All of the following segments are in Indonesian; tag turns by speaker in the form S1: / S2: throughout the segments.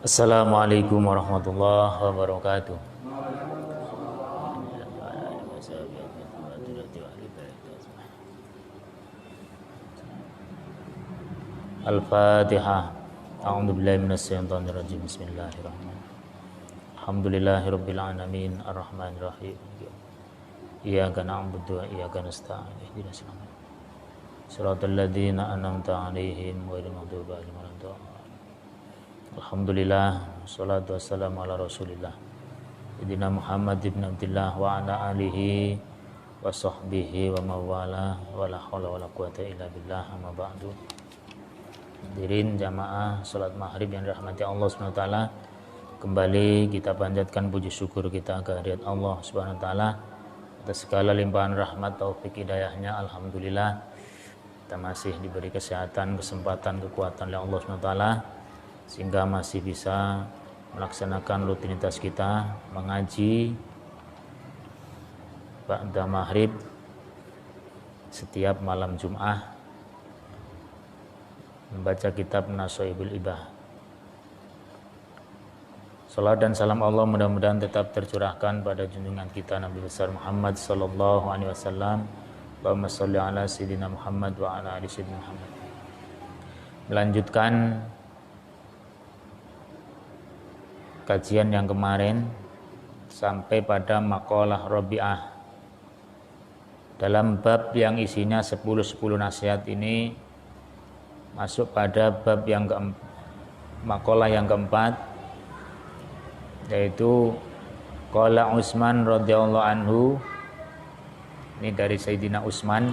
S1: Assalamualaikum warahmatullahi wabarakatuh. Al-Fatihah. A'udzu billahi minasyaitonir rajim. Bismillahirrahmanirrahim. Alhamdulillahirabbil alamin arrahmanir rahim. Iyyaka na'budu wa iyyaka nasta'in. Ihdinas siratal ladzina an'amta 'alaihim ghairil maghdubi 'alaihim waladdallin. Alhamdulillah, salatu wassalamu ala rasulillah Sayyidina Muhammad ibn Abdillah wa ala alihi wa sahbihi wa mawala wa la hawla wa la quwata illa billah, amma ba'du. Hadirin jamaah salat maghrib yang dirahmati Allah SWT, kembali kita panjatkan puji syukur kita kehadirat Allah SWT atas segala limpahan rahmat taufik hidayahnya. Alhamdulillah kita masih diberi kesehatan, kesempatan, kekuatan oleh Allah SWT sehingga masih bisa melaksanakan rutinitas kita mengaji ba'da maghrib setiap malam Jum'ah, membaca kitab Nashaibul Ibah. Salat dan salam Allah mudah-mudahan tetap tercurahkan pada junjungan kita Nabi besar Muhammad sallallahu alaihi wasallam. Allahumma shalli ala sayyidina Muhammad wa ala ali sayyidina Muhammad. Melanjutkan kajian yang kemarin sampai pada maqalah Rabi'ah. Dalam bab yang isinya 10 nasihat ini masuk pada bab yang maqalah yang keempat, yaitu qala Utsman radhiyallahu anhu. Ini dari Sayyidina Utsman.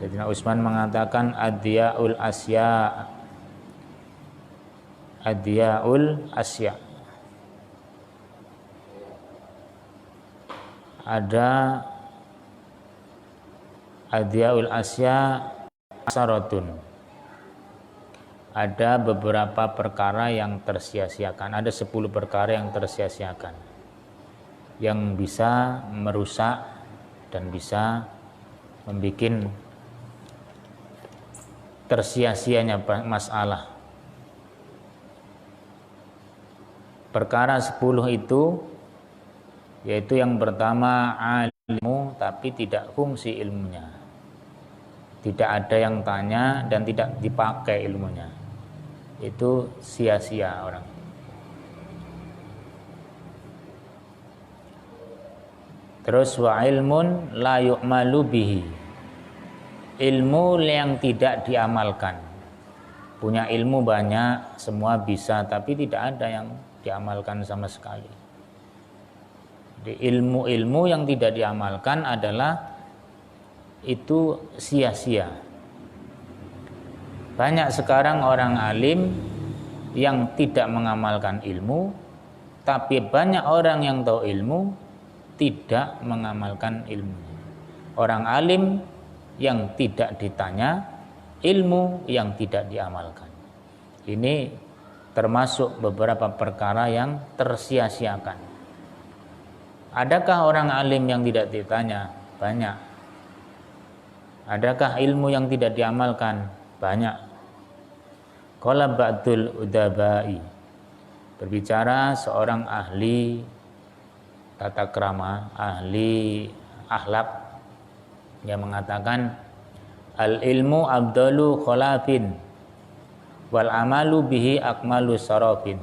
S1: Sayyidina Utsman mengatakan adyaul asya, ada adyaul asya asaratun, ada beberapa perkara yang tersia-siakan, ada 10 perkara yang tersia-siakan, yang bisa merusak dan bisa membuat tersia-sianya masalah. Perkara 10 itu yaitu yang pertama ilmu tapi tidak fungsi ilmunya, tidak ada yang tanya dan tidak dipakai ilmunya, itu sia-sia orang. Terus wa ilmun la yu'malu bihi, ilmu yang tidak diamalkan. Punya ilmu banyak, semua bisa, tapi tidak ada yang diamalkan sama sekali. Di ilmu-ilmu yang tidak diamalkan adalah itu sia-sia. Banyak sekarang orang alim yang tidak mengamalkan ilmu, tapi banyak orang yang tahu ilmu tidak mengamalkan ilmu. Orang alim yang tidak ditanya, ilmu yang tidak diamalkan. Ini termasuk beberapa perkara yang tersia-siakan. Adakah orang alim yang tidak ditanya? Banyak. Adakah ilmu yang tidak diamalkan? Banyak. Qala ba'dul udabai, berbicara seorang ahli tata krama, ahli akhlak, yang mengatakan al ilmu abdalu kholafin wal amalu bihi akmalu sarafin.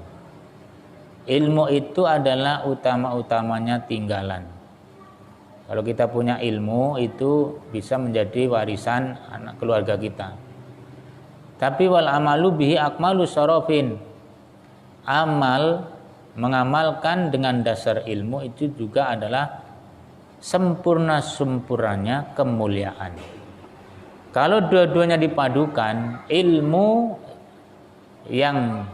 S1: Ilmu itu adalah utama-utamanya tinggalan. Kalau kita punya ilmu itu bisa menjadi warisan anak keluarga kita. Tapi wal amalu bihi akmalu sarafin, amal, mengamalkan dengan dasar ilmu itu juga adalah sempurna-sempurnanya kemuliaan. Kalau dua-duanya dipadukan, ilmu yang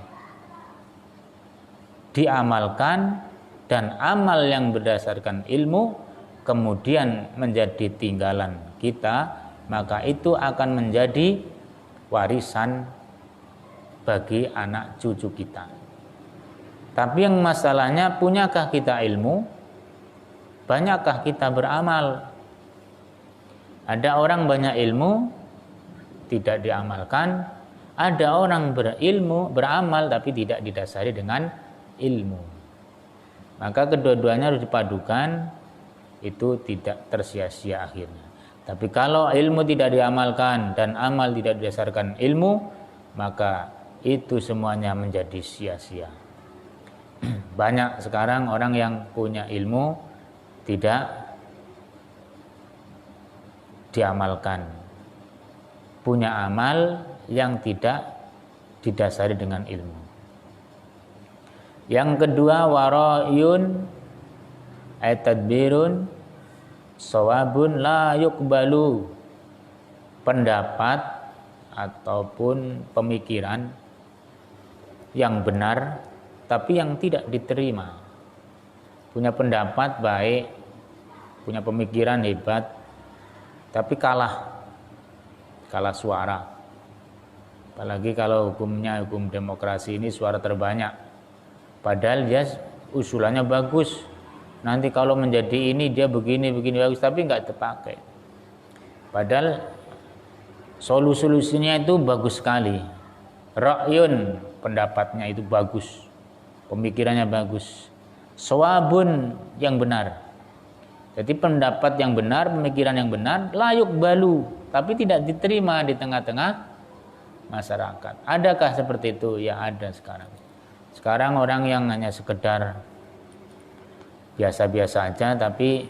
S1: diamalkan dan amal yang berdasarkan ilmu kemudian menjadi tinggalan kita, maka itu akan menjadi warisan bagi anak cucu kita. Tapi yang masalahnya, punyakah kita ilmu? Banyakkah kita beramal? Ada orang banyak ilmu tidak diamalkan, Ada orang berilmu, beramal tapi tidak didasari dengan ilmu. Maka kedua-duanya harus dipadukan, itu tidak tersia-sia akhirnya. Tapi kalau ilmu tidak diamalkan dan amal tidak didasarkan ilmu, maka itu semuanya menjadi sia-sia. Banyak sekarang orang yang punya ilmu tidak diamalkan, punya amal yang tidak didasari dengan ilmu. Yang kedua, wara'yun ay tadbirun shawabun la yuqbalu, pendapat ataupun pemikiran yang benar tapi yang tidak diterima. Punya pendapat baik, punya pemikiran hebat, tapi kalah suara. Apalagi kalau hukumnya hukum demokrasi ini suara terbanyak. Padahal dia usulannya bagus. Nanti kalau menjadi ini dia begini bagus, tapi nggak terpakai. Padahal solusinya itu bagus sekali. Ra'yun, pendapatnya itu bagus, pemikirannya bagus. Shawabun, yang benar. Jadi pendapat yang benar, pemikiran yang benar, layuk balu, tapi tidak diterima di tengah-tengah masyarakat. Adakah seperti itu? Ya ada sekarang. Sekarang orang yang hanya sekedar biasa-biasa aja, tapi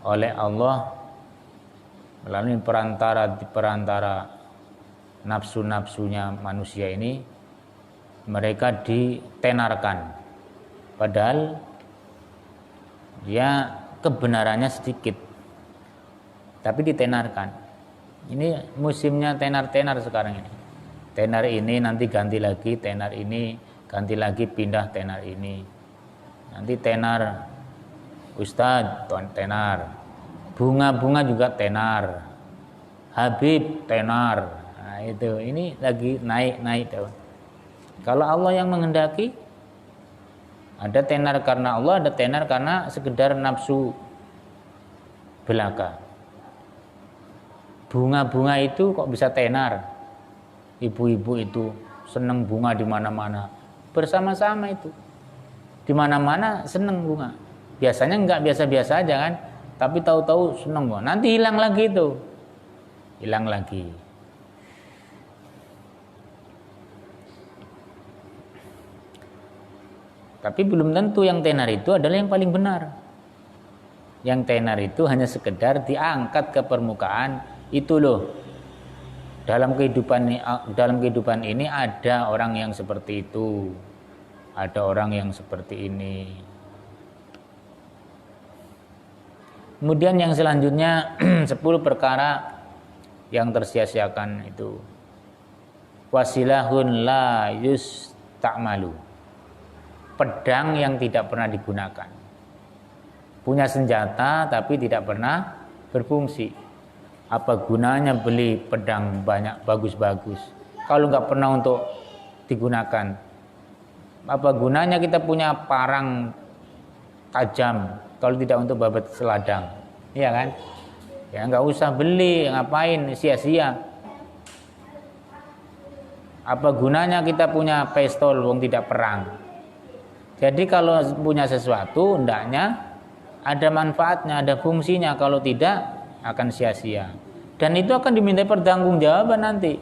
S1: oleh Allah melalui perantara nafsu-nafsunya manusia ini, mereka ditenarkan. Padahal dia kebenarannya sedikit, tapi ditenarkan. Ini musimnya tenar-tenar sekarang ini. Tenar ini nanti ganti lagi, tenar ini ganti lagi, pindah tenar ini. Nanti tenar Ustadz, tenar. Bunga-bunga juga tenar. Habib tenar. Nah, itu ini lagi naik daun. Kalau Allah yang menghendaki, ada tenar karena Allah, ada tenar karena sekedar nafsu belaka. Bunga-bunga itu kok bisa tenar? Ibu-ibu itu seneng bunga di mana-mana, bersama-sama itu di mana-mana seneng bunga. Biasanya enggak biasa-biasa aja kan, tapi tahu-tahu seneng bunga. Nanti hilang lagi itu, hilang lagi. Tapi belum tentu yang tenar itu adalah yang paling benar. Yang tenar itu hanya sekedar diangkat ke permukaan. Itu loh, dalam kehidupan ini ada orang yang seperti itu, ada orang yang seperti ini. Kemudian yang selanjutnya 10 perkara yang tersia-siakan itu. Wasilahun la yusta'malu, pedang yang tidak pernah digunakan. Punya senjata tapi tidak pernah berfungsi. Apa gunanya beli pedang banyak bagus-bagus kalau nggak pernah untuk digunakan? Apa gunanya kita punya parang tajam kalau tidak untuk babat seladang? Iya kan? Ya nggak usah beli, ngapain, sia-sia. Apa gunanya kita punya pistol wong tidak perang? Jadi kalau punya sesuatu hendaknya ada manfaatnya, ada fungsinya. Kalau tidak akan sia-sia. Dan itu akan dimintai pertanggungjawaban nanti.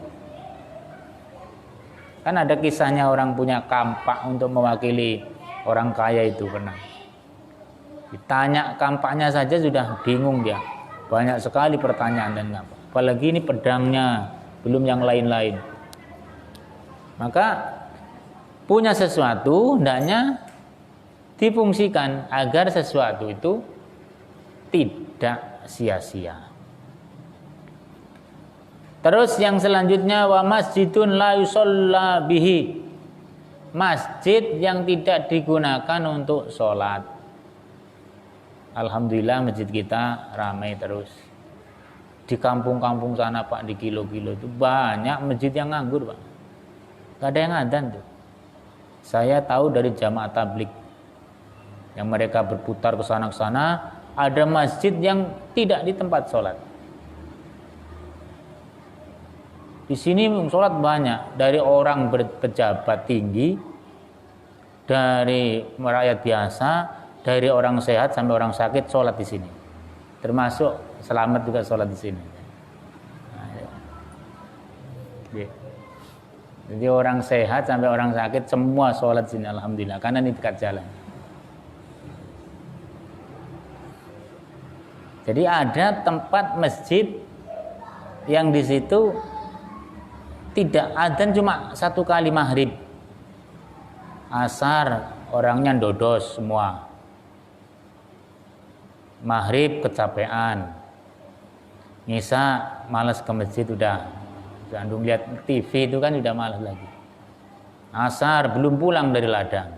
S1: Kan ada kisahnya orang punya kampak untuk mewakili orang kaya itu pernah. Ditanya kampaknya saja sudah bingung dia. Banyak sekali pertanyaan dan apa. Apalagi ini pedangnya, belum yang lain-lain. Maka punya sesuatu hendaknya difungsikan agar sesuatu itu tidak sia-sia. Terus yang selanjutnya, wa masjidun la yusalla bihi, masjid yang tidak digunakan untuk sholat. Alhamdulillah masjid kita ramai terus. Di kampung-kampung sana Pak, di kilo-kilo itu banyak masjid yang nganggur Pak, gak ada yang adzan tuh. Saya tahu dari jamaah tablik yang mereka berputar ke sana, ada masjid yang tidak di tempat sholat.
S2: Di sini sholat banyak, dari orang berpejabat tinggi, dari rakyat biasa, dari orang sehat sampai orang sakit sholat di sini. Termasuk selamat juga sholat di sini. Jadi orang sehat sampai orang sakit semua sholat di sini, alhamdulillah, karena ini dekat jalan. Jadi ada tempat masjid yang di situ tidak adzan cuma 1 kali maghrib, asar orangnya dodos semua, maghrib kecapean, Nisa malas ke masjid udah. Gandung lihat TV itu kan udah malas lagi. Asar belum pulang dari ladang.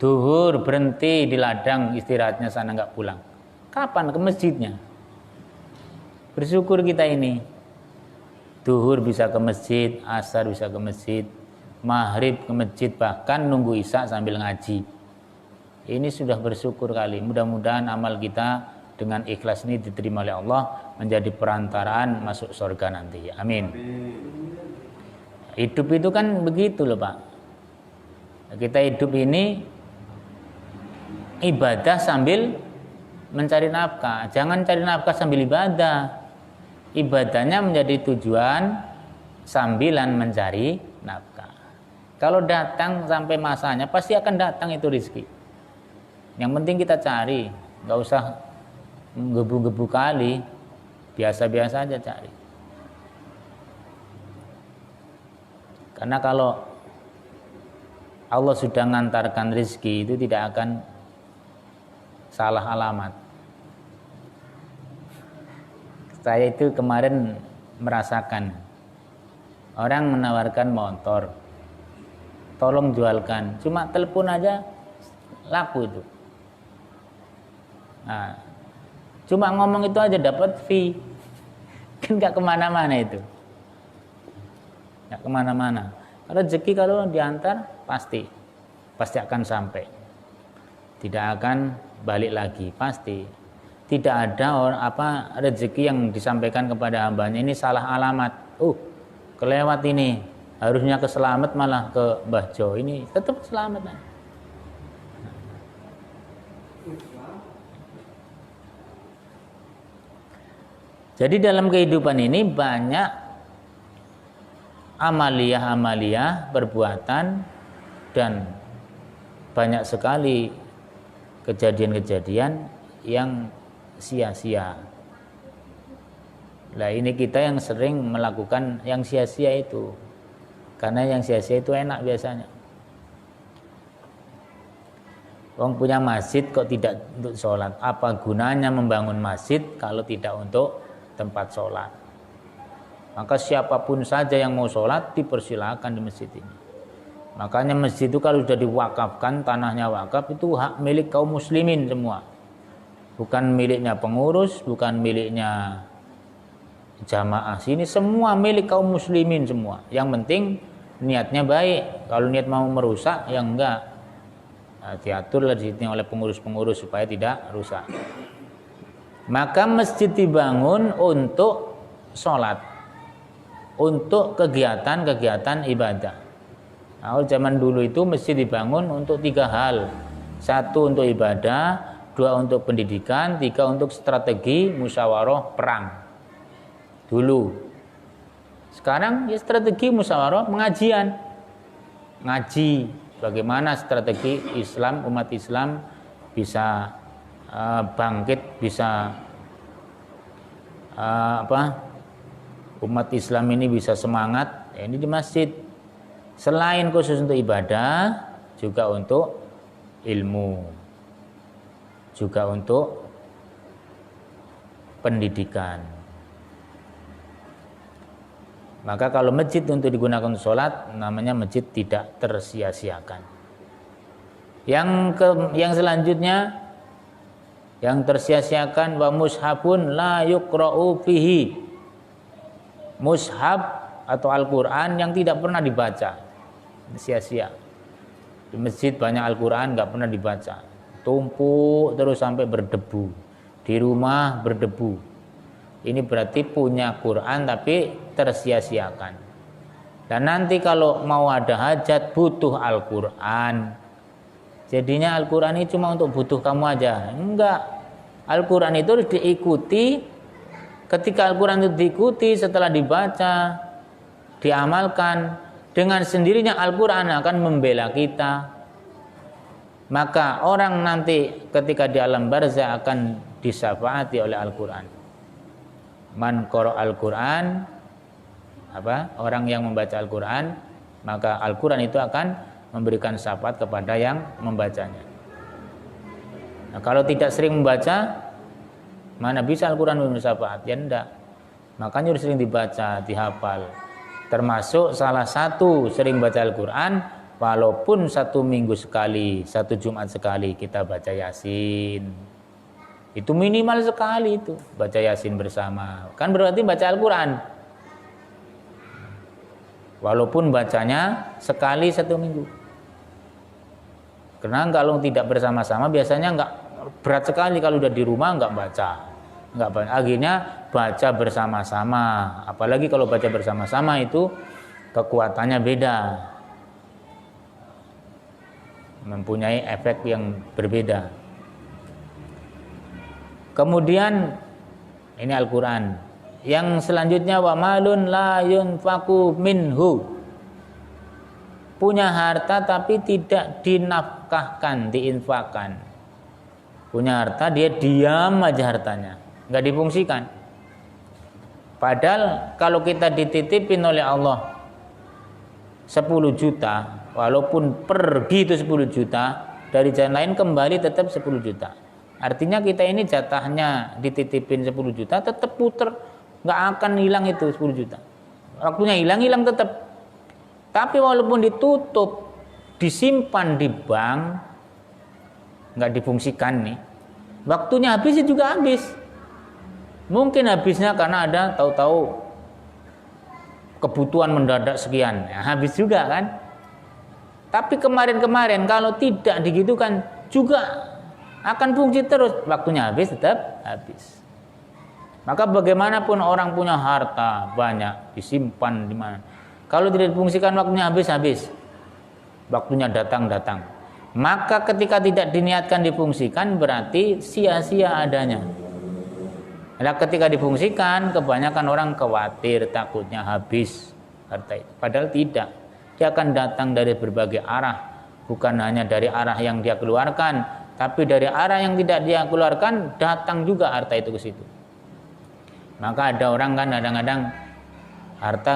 S2: Duhur berhenti di ladang istirahatnya sana nggak pulang. Kapan ke masjidnya? Bersyukur kita ini. Duhur bisa ke masjid, asar bisa ke masjid, maghrib ke masjid, bahkan nunggu isya sambil ngaji. Ini sudah bersyukur kali. Mudah-mudahan amal kita dengan ikhlas ini diterima oleh Allah, menjadi perantaraan masuk surga nanti. Amin. Hidup itu kan begitu loh Pak. Kita hidup ini ibadah sambil mencari nafkah. Jangan cari nafkah sambil ibadah. Ibadahnya menjadi tujuan sambilan mencari nafkah. Kalau datang sampai masanya pasti akan datang itu rezeki. Yang penting kita cari, nggak usah gebu-gebu kali, biasa-biasa aja cari. Karena kalau Allah sudah mengantarkan rezeki itu tidak akan salah alamat. Saya itu kemarin merasakan orang menawarkan motor, tolong jualkan, cuma telepon aja laku itu. Nah, cuma ngomong itu aja dapat fee, kan nggak kemana-mana itu, nggak kemana-mana. Rezeki kalau diantar pasti akan sampai, tidak akan balik lagi, pasti. Tidak ada rezeki yang disampaikan kepada hambanya ini salah alamat. Kelewat ini, harusnya keselamat malah ke Mbah Jo, ini tetap selamat. Jadi dalam kehidupan ini banyak amaliyah perbuatan dan banyak sekali kejadian-kejadian yang sia-sia. Nah ini kita yang sering melakukan yang sia-sia itu, karena yang sia-sia itu enak biasanya. Orang punya masjid kok tidak untuk sholat? Apa gunanya membangun masjid kalau tidak untuk tempat sholat? Maka siapapun saja yang mau sholat dipersilakan di masjid ini. Makanya masjid itu kalau sudah diwakafkan, tanahnya wakaf, itu hak milik kaum muslimin semua, bukan miliknya pengurus, bukan miliknya jamaah sini, semua milik kaum muslimin semua. Yang penting niatnya baik. Kalau niat mau merusak ya enggak, diaturlah di sini oleh pengurus-pengurus supaya tidak rusak. Maka masjid dibangun untuk sholat, untuk kegiatan-kegiatan ibadah. Nah, zaman dulu itu masjid dibangun untuk 3 hal. 1 untuk ibadah, 2 untuk pendidikan, 3 untuk strategi musyawarah perang. Dulu. Sekarang ya strategi musyawarah pengajian. Ngaji bagaimana strategi Islam, umat Islam bisa bangkit, bisa umat Islam ini bisa semangat. Ini di masjid. Selain khusus untuk ibadah, juga untuk ilmu, juga untuk pendidikan. Maka kalau masjid untuk digunakan untuk sholat, namanya masjid tidak tersia-siakan. Yang selanjutnya, yang tersia-siakan, wa mushafun la yuqra'u fihi. Mushaf atau Al-Quran yang tidak pernah dibaca, sia-sia. Di masjid banyak Al-Quran nggak pernah dibaca, tumpuk terus sampai berdebu. Di rumah berdebu. ini berarti punya Quran tapi tersia-siakan. Dan nanti kalau mau ada hajat butuh Al-Quran, jadinya Al-Quran ini cuma untuk butuh kamu aja. Enggak, Al-Quran itu harus diikuti. Ketika Al-Quran itu diikuti, setelah dibaca, diamalkan, dengan sendirinya Al-Quran akan membela kita. Maka orang nanti ketika di alam barzah akan disyafaati oleh Al-Quran. Man qara Al-Quran, orang yang membaca Al-Quran, maka Al-Quran itu akan memberikan syafaat kepada yang membacanya. Nah, kalau tidak sering membaca, mana bisa Al-Quran memberi syafaat? Ya enggak. Makanya harus sering dibaca, dihafal. Termasuk salah satu sering baca Al-Quran, walaupun 1 minggu sekali, 1 Jumat sekali kita baca Yasin. Itu minimal sekali itu, baca Yasin bersama. Kan berarti baca Al-Quran. Walaupun bacanya sekali 1 minggu. Karena kalau tidak bersama-sama biasanya enggak, berat sekali kalau udah di rumah enggak baca. Akhirnya baca bersama-sama. Apalagi kalau baca bersama-sama itu kekuatannya beda. Mempunyai efek yang berbeda. Kemudian ini Al-Quran. Yang selanjutnya wa malun la yunfaku minhu. Punya harta tapi tidak dinafkahkan, diinfakkan. Punya harta dia diam aja hartanya, enggak difungsikan. Padahal kalau kita dititipin oleh Allah 10 juta, walaupun pergi itu 10 juta, dari jalan lain kembali tetap 10 juta. Artinya kita ini jatahnya dititipin 10 juta tetap puter, nggak akan hilang itu 10 juta. Waktunya hilang tetap. Tapi walaupun ditutup, disimpan di bank, nggak difungsikan nih, waktunya habis juga habis. Mungkin habisnya karena ada tahu-tahu kebutuhan mendadak sekian, ya, habis juga kan. Tapi kemarin-kemarin kalau tidak digitukan juga akan fungsi terus, waktunya habis tetap habis. Maka bagaimanapun orang punya harta banyak disimpan di mana, kalau tidak difungsikan waktunya habis. Waktunya datang. Maka ketika tidak diniatkan difungsikan berarti sia-sia adanya. Nah, ketika difungsikan kebanyakan orang khawatir takutnya habis harta itu. Padahal tidak. Dia akan datang dari berbagai arah, bukan hanya dari arah yang dia keluarkan, tapi dari arah yang tidak dia keluarkan datang juga harta itu ke situ. Maka ada orang kan kadang-kadang harta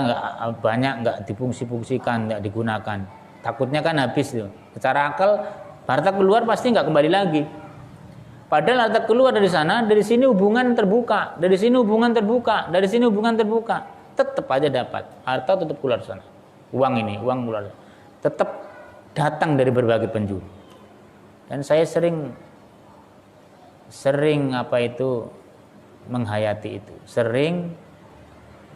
S2: banyak nggak difungsi-fungsikan, nggak digunakan. Takutnya kan habis tuh. Secara akal harta keluar pasti nggak kembali lagi. Padahal harta keluar dari sana, dari sini hubungan terbuka, dari sini hubungan terbuka, dari sini hubungan terbuka, tetap aja dapat. Harta tetap keluar sana. Uang keluar. Tetap datang dari berbagai penjuru. Dan saya sering menghayati itu, sering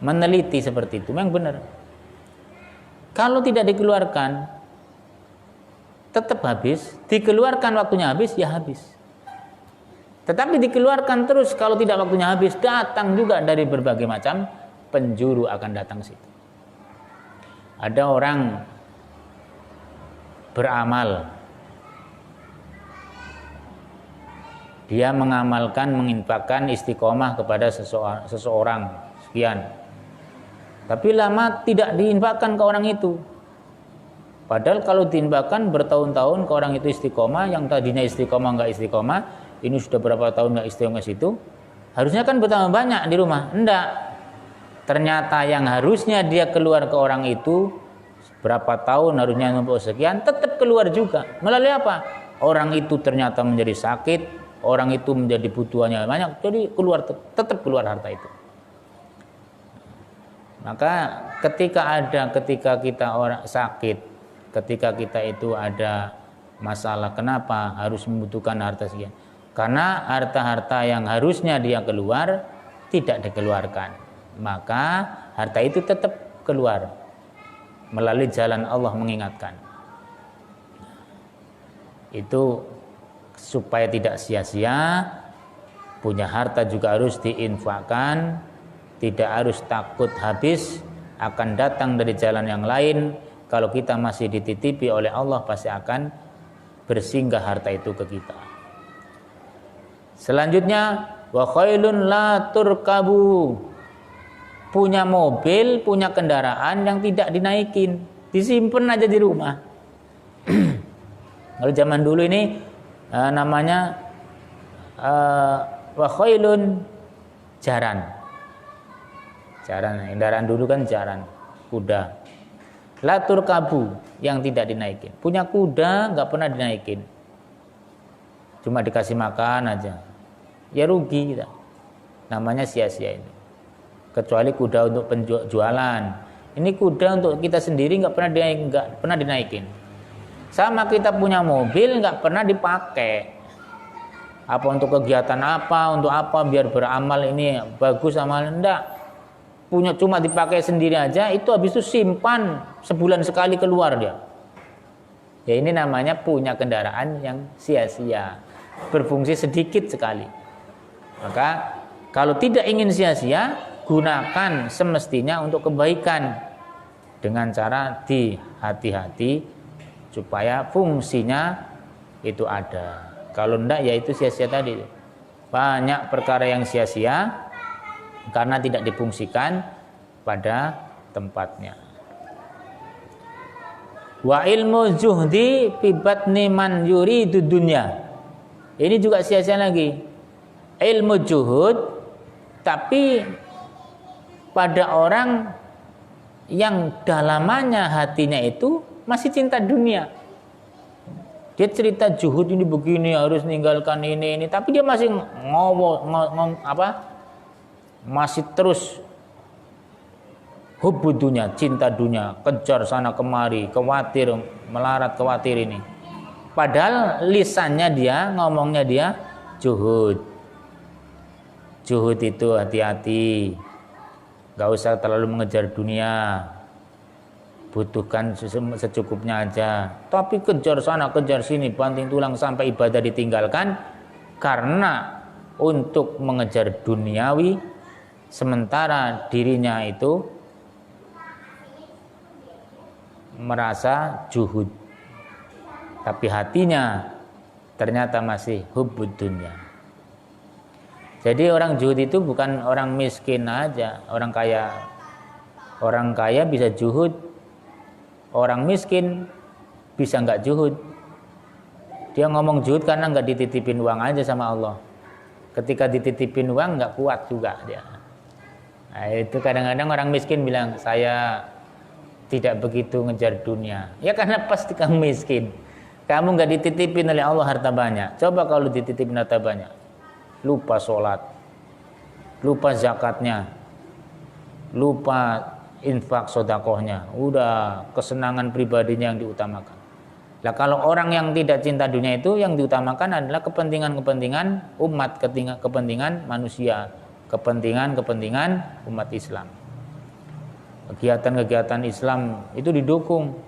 S2: meneliti seperti itu. Memang benar. Kalau tidak dikeluarkan tetap habis, dikeluarkan waktunya habis, ya habis. Tetapi dikeluarkan terus, kalau tidak waktunya habis, datang juga dari berbagai macam penjuru akan datang ke situ. Ada orang beramal, dia mengamalkan, menginfakkan istiqomah kepada seseorang sekian, tapi lama tidak diinfakkan ke orang itu. Padahal kalau diinfakkan bertahun-tahun ke orang itu istiqomah, yang tadinya istiqomah nggak istiqomah, ini sudah berapa tahun nggak istiqomah situ, harusnya kan bertambah banyak di rumah. Enggak. Ternyata yang harusnya dia keluar ke orang itu berapa tahun, harusnya numpuk sekian, tetap keluar juga. Melalui apa? Orang itu ternyata menjadi sakit, orang itu menjadi butuhannya banyak, jadi tetap keluar harta itu. Maka ketika kita orang sakit, ketika kita itu ada masalah, kenapa harus membutuhkan harta sekian? Karena harta-harta yang harusnya dia keluar tidak dikeluarkan. Maka harta itu tetap keluar melalui jalan Allah mengingatkan. Itu supaya tidak sia-sia, Punya harta juga harus diinfakkan, tidak harus takut habis, akan datang dari jalan yang lain. Kalau kita masih dititipi oleh Allah, pasti akan bersinggah harta itu ke kita. Selanjutnya, wa khailun la turkabu. Punya mobil, punya kendaraan yang tidak dinaikin, disimpan aja di rumah. Kalau zaman dulu ini namanya wa khailun jaran. Jaran, kendaraan dulu kan jaran, kuda. La turkabu, yang tidak dinaikin. Punya kuda nggak pernah dinaikin, cuma dikasih makan aja, ya rugi kita. Namanya sia-sia ini. Kecuali kuda untuk penjualan. Ini kuda untuk kita sendiri nggak pernah dinaikin. Sama kita punya mobil nggak pernah dipakai. Apa untuk kegiatan apa, untuk apa, biar beramal ini bagus amal, enggak. Punya cuma dipakai sendiri aja, itu habis itu simpan sebulan sekali keluar dia. Ya ini namanya punya kendaraan yang sia-sia, berfungsi sedikit sekali. Maka kalau tidak ingin sia-sia, gunakan semestinya untuk kebaikan dengan cara hati-hati supaya fungsinya itu ada. Kalau enggak ya itu sia-sia tadi. Banyak perkara yang sia-sia karena tidak difungsikan pada tempatnya. Wa ilmu zuhdi fi batni man yuridu dunya. Ini juga sia-sia lagi. Ilmu zuhud tapi pada orang yang dalamannya hatinya itu masih cinta dunia. Dia cerita zuhud ini begini, harus meninggalkan ini, tapi dia masih masih terus hubbud dunya, cinta dunia, kejar sana kemari, khawatir, melarat khawatir ini. Padahal lisannya dia, ngomongnya dia zuhud. Zuhud itu hati-hati, gak usah terlalu mengejar dunia, butuhkan secukupnya aja. Tapi kejar sana, kejar sini, banting tulang sampai ibadah ditinggalkan karena untuk mengejar duniawi, sementara dirinya itu merasa zuhud, tapi hatinya ternyata masih hubbud dunya. Jadi orang zuhud itu bukan orang miskin aja, orang kaya. Orang kaya bisa zuhud, orang miskin bisa nggak zuhud. Dia ngomong zuhud karena nggak dititipin uang aja sama Allah. Ketika dititipin uang nggak kuat juga dia. Nah, itu kadang-kadang orang miskin bilang, saya tidak begitu ngejar dunia. Ya karena pasti kamu miskin. Kamu nggak dititipin oleh Allah harta banyak. Coba kalau dititipin harta banyak, lupa sholat, lupa zakatnya, lupa infak sodakohnya, udah kesenangan pribadinya yang diutamakan. Nah kalau orang yang tidak cinta dunia itu, yang diutamakan adalah kepentingan-kepentingan umat, kepentingan manusia, kepentingan umat Islam. Kegiatan-kegiatan Islam itu didukung.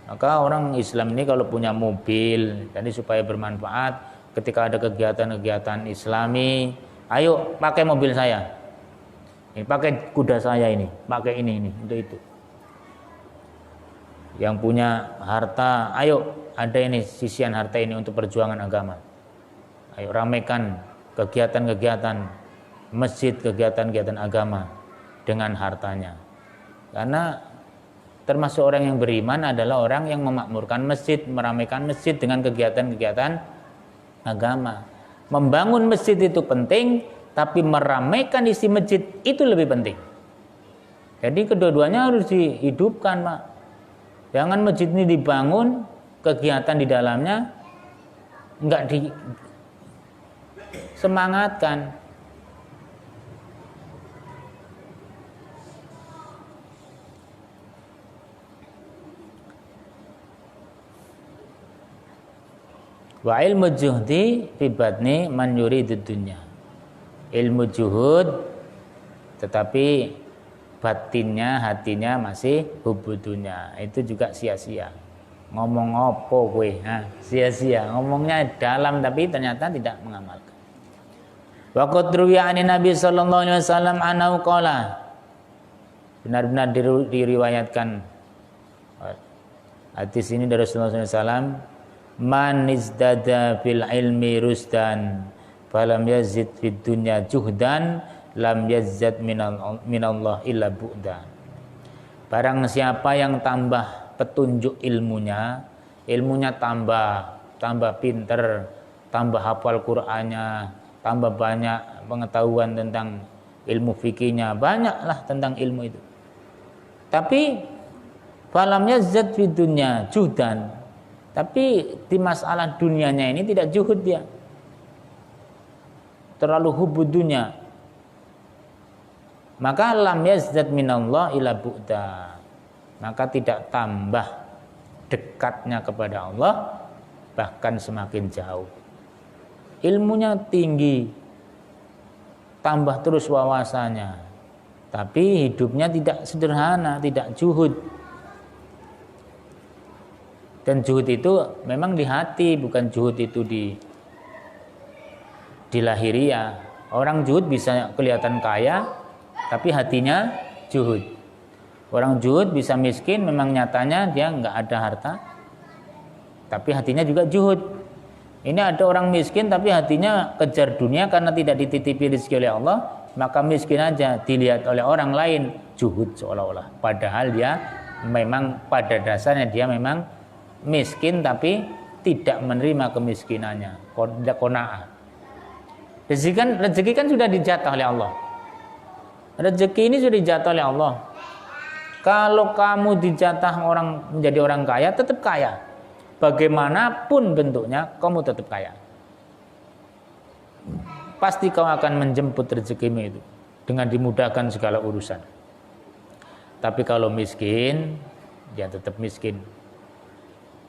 S2: Maka orang Islam ini kalau punya mobil, jadi supaya bermanfaat, ketika ada kegiatan-kegiatan Islami, ayo pakai mobil saya, ini pakai kuda saya ini, pakai ini untuk itu. Yang punya harta, ayo ada ini sisian harta ini untuk perjuangan agama. Ayo ramaikan kegiatan-kegiatan masjid, kegiatan-kegiatan agama dengan hartanya. Karena termasuk orang yang beriman adalah orang yang memakmurkan masjid, meramaikan masjid dengan kegiatan-kegiatan agama. Membangun masjid itu penting, tapi meramaikan isi masjid itu lebih penting. Jadi kedua-duanya harus dihidupkan, Pak. Jangan masjid ini dibangun, kegiatan di dalamnya enggak disemangatkan. Wa ilmu juhdi fi batni man yuridud dunya. Ilmu juhud tetapi batinnya, hatinya masih hubbud dunya. Itu juga sia-sia. Ngomong opo kowe? Sia-sia. Ngomongnya dalam tapi ternyata tidak mengamalkan. Wa qad ruwiya an Nabi sallallahu alaihi wasallam anau qala. Benar-benar diriwayatkan hadis ini dari Rasulullah SAW. Man izdada fil ilmi rusdan falam yazid fid dunya juhdan lam yazid minallah illa bu'dan. Barang siapa yang tambah petunjuk ilmunya tambah pinter, tambah hafal Qur'annya, tambah banyak pengetahuan tentang ilmu fikihnya, banyaklah tentang ilmu itu. Tapi falam yazid fid dunya juhdan. Tapi di masalah dunianya ini tidak juhud dia. Terlalu hubud dunia. Maka lam yazdad minallah ila bu'da. Maka tidak tambah dekatnya kepada Allah, bahkan semakin jauh. Ilmunya tinggi, tambah terus wawasannya, tapi hidupnya tidak sederhana, tidak juhud. Dan juhud itu memang di hati, bukan juhud itu di lahiriah. Orang juhud bisa kelihatan kaya, tapi hatinya juhud. Orang juhud bisa miskin, memang nyatanya dia nggak ada harta, tapi hatinya juga juhud. Ini ada orang miskin tapi hatinya kejar dunia karena tidak dititipi rezeki oleh Allah, maka miskin aja dilihat oleh orang lain, juhud seolah-olah. Padahal dia memang pada dasarnya dia memang miskin tapi tidak menerima kemiskinannya, tidak qanaah. Rezeki kan sudah dijatah oleh Allah. Rezeki ini sudah dijatah oleh Allah. Kalau kamu dijatah orang menjadi orang kaya, tetap kaya. Bagaimanapun bentuknya, kamu tetap kaya. Pasti kau akan menjemput rezekimu itu dengan dimudahkan segala urusan. Tapi kalau miskin, dia tetap miskin.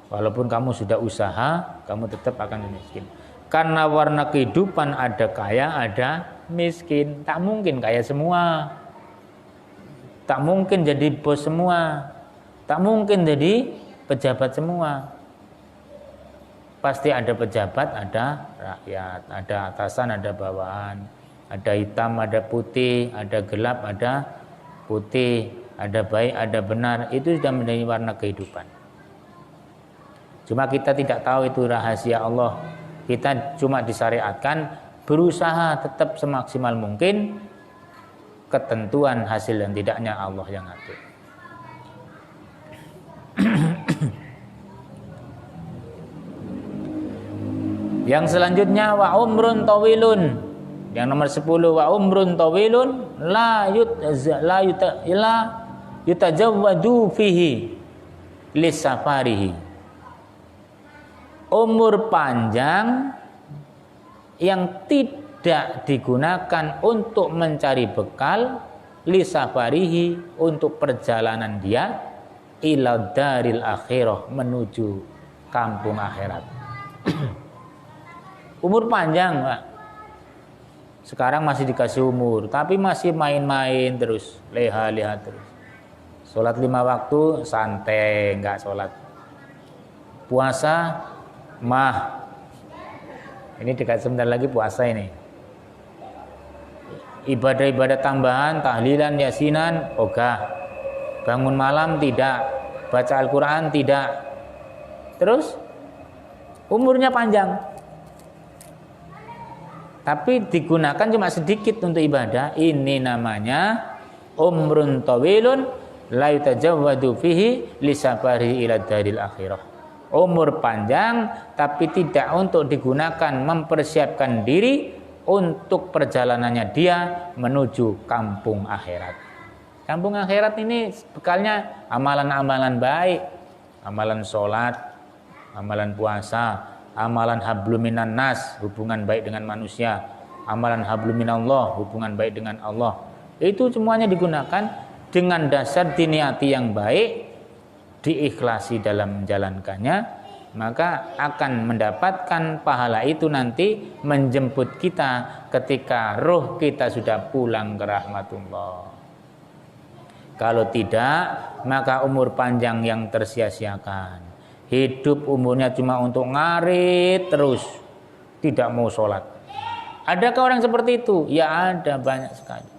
S2: Walaupun kamu sudah usaha, kamu tetap akan miskin. Karena warna kehidupan ada kaya, ada miskin. Tak mungkin kaya semua. Tak mungkin jadi bos semua. Tak mungkin jadi pejabat semua. Pasti ada pejabat, ada rakyat, ada atasan, ada bawahan, ada hitam, ada putih, ada gelap, ada putih, ada baik, ada benar. Itu sudah menjadi warna kehidupan. Cuma kita tidak tahu itu rahasia Allah. Kita cuma disyariatkan berusaha tetap semaksimal mungkin, ketentuan hasil dan tidaknya Allah yang atur. Yang selanjutnya wa umrun tawilun. Yang nomor 10 wa umrun tawilun la yutajawwadu fihi lisafarihi. Umur panjang yang tidak digunakan untuk mencari bekal lisafarihi, untuk perjalanan dia ila daril akhirah, menuju kampung akhirat. Umur panjang, Pak. Sekarang masih dikasih umur, tapi masih main-main terus, leha-leha terus. Sholat 5 waktu santai, enggak sholat. Puasa ini dekat sebentar lagi puasa ini. Ibadah-ibadah tambahan, tahlilan, yasinan, ogah. Bangun malam tidak, baca Al-Quran tidak. Terus umurnya panjang, tapi digunakan cuma sedikit untuk ibadah. Ini namanya umrun tawilun la yutajawwadu fihi lisafari ila daril akhirah. Umur panjang tapi tidak untuk digunakan mempersiapkan diri untuk perjalanannya dia menuju kampung akhirat. Kampung akhirat ini bekalnya amalan-amalan baik, amalan sholat, amalan puasa, amalan habluminan nas, hubungan baik dengan manusia, amalan habluminallah, hubungan baik dengan Allah. Itu semuanya digunakan dengan dasar diniati yang baik, diikhlasi dalam menjalankannya, maka akan mendapatkan pahala itu nanti menjemput kita ketika roh kita sudah pulang ke rahmatullah. Kalau tidak, maka umur panjang yang tersia-siakan. Hidup umurnya cuma untuk ngarit terus, tidak mau sholat. Adakah orang seperti itu? Ya ada, banyak sekali.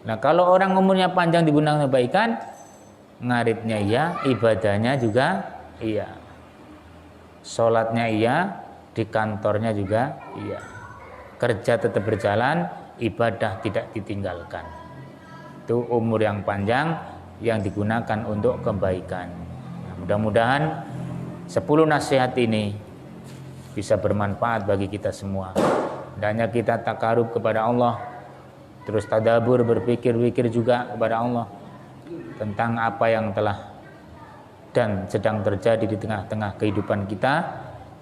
S2: Nah kalau orang umurnya panjang dibundang kebaikan, ngaritnya iya, ibadahnya juga iya, sholatnya iya, di kantornya juga iya, kerja tetap berjalan, ibadah tidak ditinggalkan. Itu umur yang panjang yang digunakan untuk kebaikan. Nah, mudah-mudahan 10 nasihat ini bisa bermanfaat bagi kita semua. Hendaknya kita takarub kepada Allah, terus tadabur, berpikir-pikir juga kepada Allah tentang apa yang telah dan sedang terjadi di tengah-tengah kehidupan kita,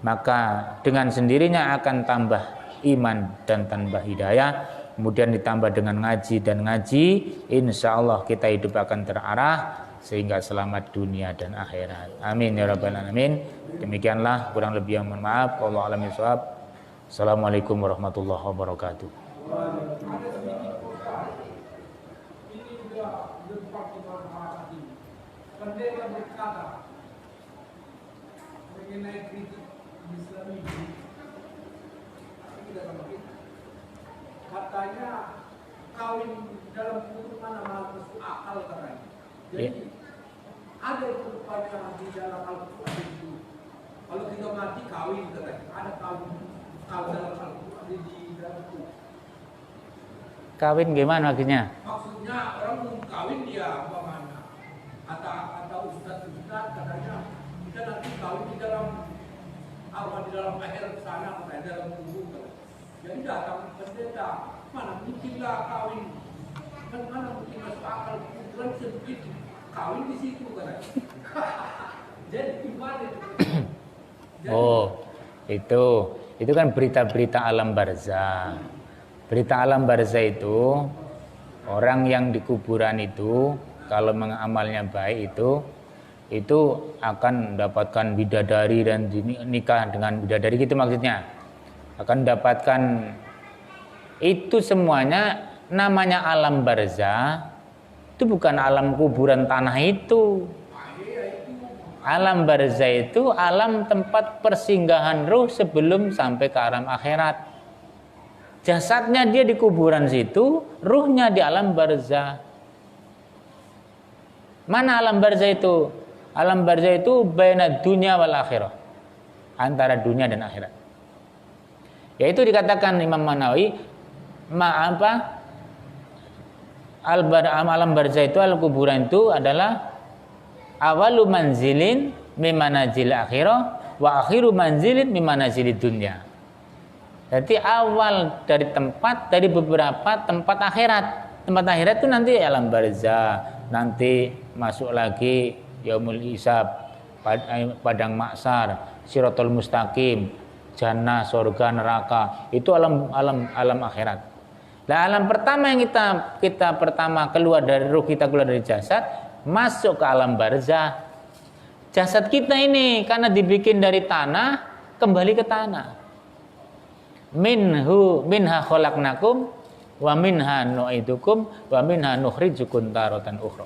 S2: maka dengan sendirinya akan tambah iman dan tambah hidayah. Kemudian ditambah dengan ngaji dan ngaji, insya Allah kita hidup akan terarah sehingga selamat dunia dan akhirat. Amin ya rabbal alamin. Demikianlah, kurang lebih yang mohon maaf. Wallahu a'lam bishawab. Assalamualaikum warahmatullahi wabarakatuh.
S3: Pendeta berkata mengenai kritik Islam ini, katanya kawin dalam kubur mana masuk akal katanya. Jadi ada itu rupanya di dalam Al-Quran itu. Kalau kita mati kawin katanya, ada kawin kalau dalam Al-Quran di dalam kubur.
S2: Kawin gimana maksudnya?
S3: Maksudnya orang mau kawin dia apa mana? Kata ustaz katanya kita nanti kawin di dalam apa, di dalam akhirat sana, katanya dalam kubur. Jadi datang pendeta, mana mungkinlah kawin, kan mana mungkin masuk akal, kuburan sempit, kawin di situ katanya. Jadi gimana itu?
S2: Oh, itu kan berita-berita alam barzah. Berita alam barzah itu orang yang di kuburan itu kalau mengamalnya baik itu akan mendapatkan bidadari dan nikah dengan bidadari, gitu maksudnya. Akan mendapatkan itu semuanya. Namanya alam barzah itu bukan alam kuburan tanah itu. Alam barzah itu alam tempat persinggahan ruh sebelum sampai ke alam akhirat. Jasadnya dia di kuburan situ, ruhnya di alam barzah. Mana alam barzah itu? Alam barzah itu baina dunya wal akhirah, antara dunia dan akhirat. Yaitu dikatakan Imam Manawi, alam barzah itu, al kuburan itu adalah awalu manzilin mimanazil akhirah wa akhiru manzilin mimanazilid dunya. Jadi awal dari beberapa tempat akhirat. Tempat akhirat itu nanti alam barzah, nanti masuk lagi yaumul hisab, padang mahsyar, siratal mustaqim, jannah, surga, neraka. Itu alam akhirat. Nah, alam pertama yang kita pertama keluar dari ruh, kita keluar dari jasad, masuk ke alam barzah. Jasad kita ini karena dibikin dari tanah, kembali ke tanah. Minha khalaqnakum wa minha nu'idukum wa minha nukhrijukum taratan ukhra.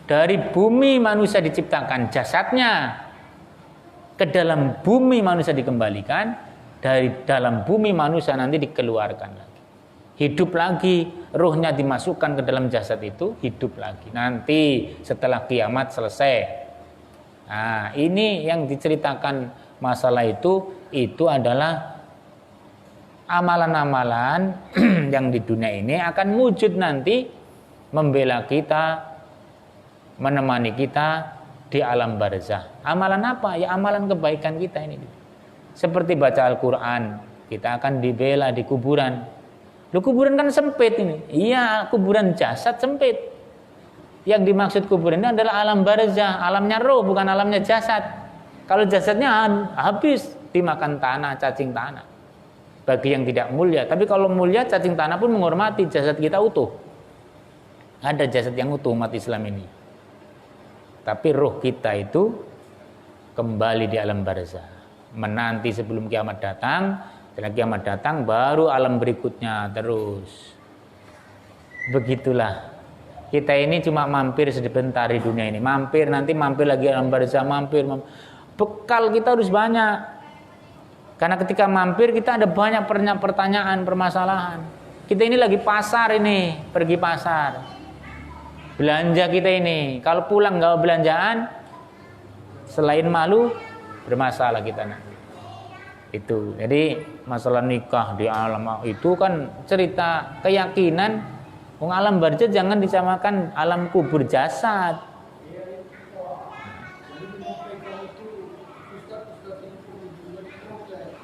S2: Dari bumi manusia diciptakan jasadnya, ke dalam bumi manusia dikembalikan, dari dalam bumi manusia nanti dikeluarkan lagi. Hidup lagi, ruhnya dimasukkan ke dalam jasad itu, hidup lagi. Nanti setelah kiamat selesai. Nah, ini yang diceritakan masalah itu adalah amalan-amalan yang di dunia ini akan wujud nanti membela kita, menemani kita di alam barzah. Amalan apa? Ya amalan kebaikan kita ini. Seperti baca Al-Quran, kita akan dibela di kuburan. Loh, kuburan kan sempit ini. Iya, kuburan jasad sempit. Yang dimaksud kuburan ini adalah alam barzah, alamnya roh, bukan alamnya jasad. Kalau jasadnya habis dimakan tanah, cacing tanah. Bagi yang tidak mulia, tapi kalau mulia, cacing tanah pun menghormati jasad kita utuh. Ada jasad yang utuh umat Islam ini. Tapi roh kita itu kembali di alam barzah, menanti sebelum kiamat datang. Setelah kiamat datang baru alam berikutnya terus. Begitulah. Kita ini cuma mampir sebentar di dunia ini, mampir, nanti mampir lagi alam barzah, mampir. Bekal kita harus banyak. Karena ketika mampir kita ada banyak pertanyaan, permasalahan. Kita ini lagi pasar ini, pergi pasar. Belanja kita ini, kalau pulang nggak belanjaan, selain malu, bermasalah kita nanti. Itu. Jadi masalah nikah di alam itu kan cerita keyakinan. Wong alam barzah jangan disamakan alam kubur jasad.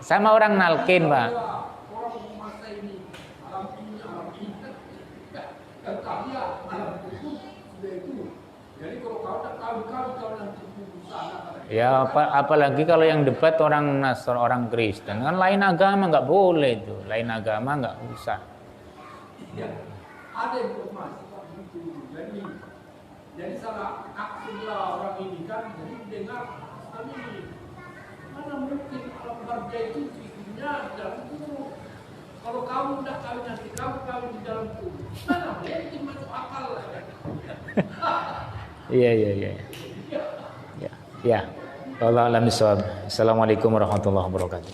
S2: Sama orang nalkin, Pak.
S3: Orang masa ini alam ini dan kami alam itu sudah itu. Jadi kalau kau tak kau nanti sana.
S2: Ya apalagi kalau yang debat orang Nasr, orang Kristen kan lain agama nggak boleh itu, lain agama nggak usah.
S3: Ya, ada informasi begitu. Jadi salah sebelah orang ini kan jadi dengar kami mana mungkin alam barzah itu figurnya di dalam kubur. Kalau kamu tidak kawin nanti kamu kawin di dalam kubur. Mana mungkin masuk akal lah.
S2: Iya. Ya. Allah alam bisawab. Assalamualaikum warahmatullahi wabarakatuh.